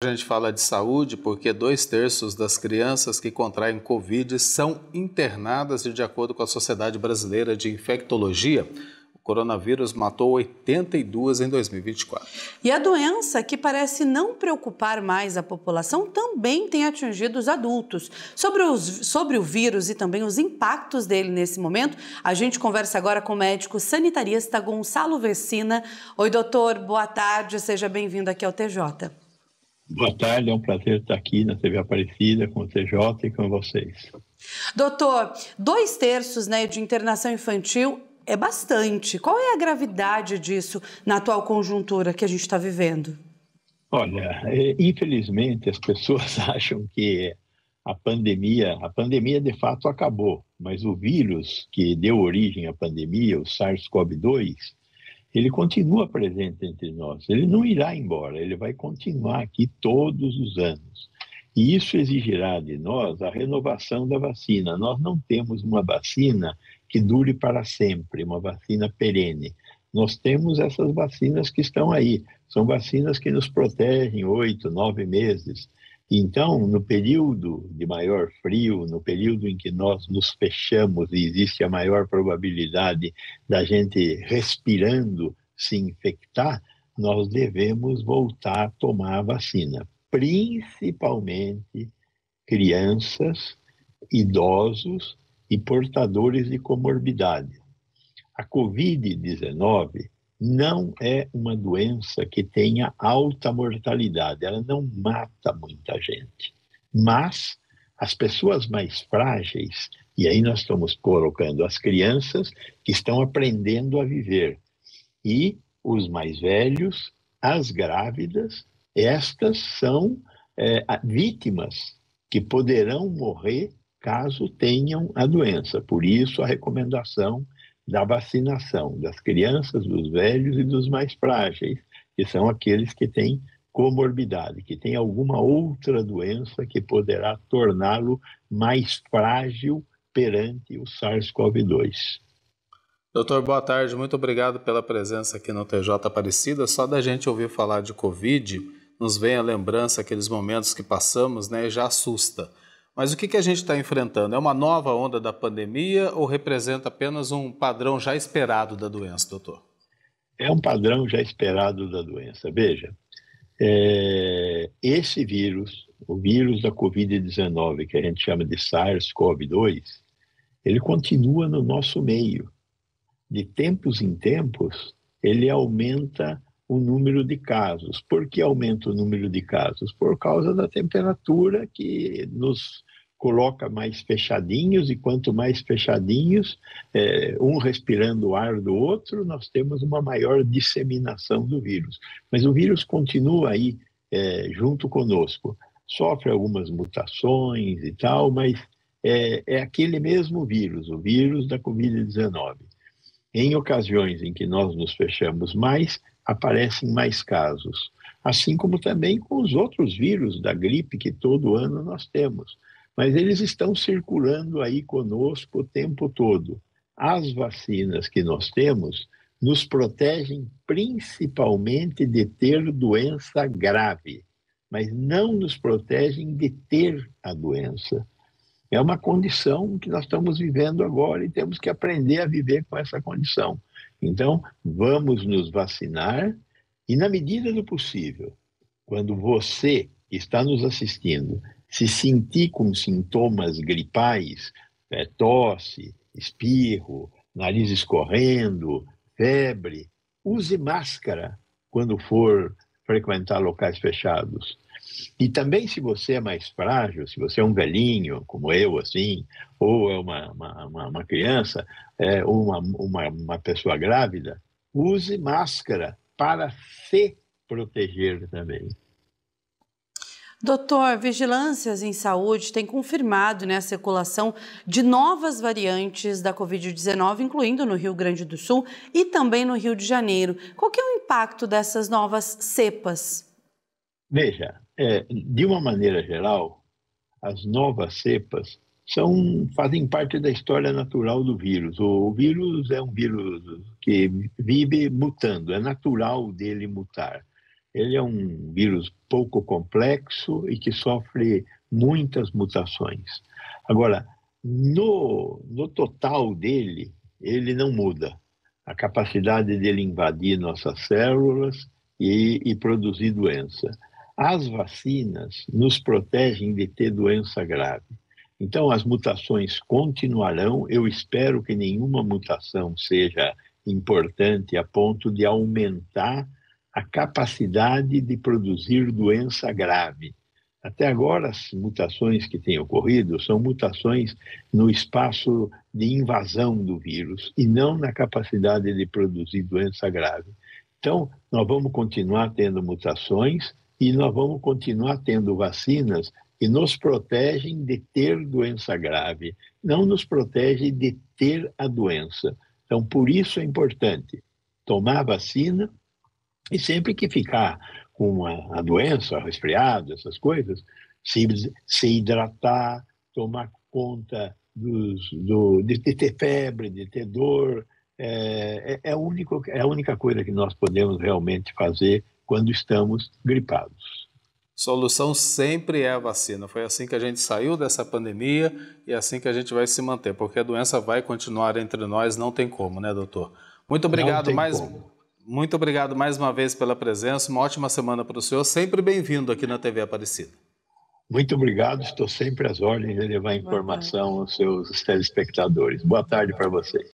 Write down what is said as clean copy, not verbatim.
A gente fala de saúde porque 2/3 das crianças que contraem Covid são internadas e, de acordo com a Sociedade Brasileira de Infectologia, o coronavírus matou 82 em 2024. E a doença, que parece não preocupar mais a população, também tem atingido os adultos. Sobre o vírus e também os impactos dele nesse momento, a gente conversa agora com o médico sanitarista Gonçalo Vecina. Oi, doutor, boa tarde, seja bem-vindo aqui ao TJ. Boa tarde, é um prazer estar aqui na TV Aparecida, com o TJ e com vocês. Doutor, 2/3, de internação infantil é bastante. Qual é a gravidade disso na atual conjuntura que a gente está vivendo? Olha, infelizmente as pessoas acham que a pandemia de fato acabou, mas o vírus que deu origem à pandemia, o SARS-CoV-2, ele continua presente entre nós, ele não irá embora, ele vai continuar aqui todos os anos. E isso exigirá de nós a renovação da vacina. Nós não temos uma vacina que dure para sempre, uma vacina perene. Nós temos essas vacinas que estão aí, são vacinas que nos protegem 8, 9 meses. Então, no período de maior frio, no período em que nós nos fechamos e existe a maior probabilidade da gente respirando se infectar, nós devemos voltar a tomar a vacina, principalmente crianças, idosos e portadores de comorbidade. A Covid-19 não é uma doença que tenha alta mortalidade, ela não mata muita gente. Mas as pessoas mais frágeis, e aí nós estamos colocando as crianças que estão aprendendo a viver, e os mais velhos, as grávidas, estas são vítimas que poderão morrer caso tenham a doença. Por isso, a recomendação da vacinação das crianças, dos velhos e dos mais frágeis, que são aqueles que têm comorbidade, que têm alguma outra doença que poderá torná-lo mais frágil perante o SARS-CoV-2. Doutor, boa tarde, muito obrigado pela presença aqui no TJ Aparecida. Só da gente ouvir falar de Covid, nos vem a lembrança aqueles momentos que passamos, e já assusta. Mas o que a gente está enfrentando? É uma nova onda da pandemia ou representa apenas um padrão já esperado da doença, doutor? É um padrão já esperado da doença. Veja, esse vírus, o vírus da Covid-19, que a gente chama de SARS-CoV-2, ele continua no nosso meio. De tempos em tempos, ele aumenta o número de casos. Por que aumenta o número de casos? Por causa da temperatura que nos coloca mais fechadinhos, e quanto mais fechadinhos, um respirando o ar do outro, nós temos uma maior disseminação do vírus. Mas o vírus continua aí junto conosco. Sofre algumas mutações e tal, mas é aquele mesmo vírus, o vírus da Covid-19. Em ocasiões em que nós nos fechamos mais, aparecem mais casos, assim como também com os outros vírus da gripe que todo ano nós temos. Mas eles estão circulando aí conosco o tempo todo. As vacinas que nós temos nos protegem principalmente de ter doença grave, mas não nos protegem de ter a doença. É uma condição que nós estamos vivendo agora e temos que aprender a viver com essa condição. Então, vamos nos vacinar e, na medida do possível, quando você que está nos assistindo se sentir com sintomas gripais, tosse, espirro, nariz escorrendo, febre, use máscara quando for frequentar locais fechados. E também, se você é mais frágil, se você é um velhinho, como eu, assim, ou é uma criança, ou uma pessoa grávida, use máscara para se proteger também. Doutor, vigilâncias em saúde têm confirmado a circulação de novas variantes da Covid-19, incluindo no Rio Grande do Sul e também no Rio de Janeiro. Qual que é o impacto dessas novas cepas? Veja, de uma maneira geral, as novas cepas fazem parte da história natural do vírus. O vírus é um vírus que vive mutando, é natural dele mutar. ele é um vírus pouco complexo e que sofre muitas mutações. Agora, no total dele, ele não muda. A capacidade dele invadir nossas células e produzir doença. As vacinas nos protegem de ter doença grave. Então, as mutações continuarão. Eu espero que nenhuma mutação seja importante a ponto de aumentar a capacidade de produzir doença grave. Até agora, as mutações que têm ocorrido são mutações no espaço de invasão do vírus e não na capacidade de produzir doença grave. Então, nós vamos continuar tendo mutações e nós vamos continuar tendo vacinas que nos protegem de ter doença grave, não nos protegem de ter a doença. Então, por isso é importante tomar a vacina e sempre que ficar com a doença, resfriado, essas coisas, se hidratar, tomar conta de ter febre, de ter dor. É a única coisa que nós podemos realmente fazer quando estamos gripados. Solução sempre é a vacina. Foi assim que a gente saiu dessa pandemia e é assim que a gente vai se manter, porque a doença vai continuar entre nós, não tem como, né, doutor? Muito obrigado Muito obrigado mais uma vez pela presença, uma ótima semana para o senhor, sempre bem-vindo aqui na TV Aparecida. Muito obrigado, estou sempre às ordens de levar informação aos seus telespectadores. Boa tarde para vocês.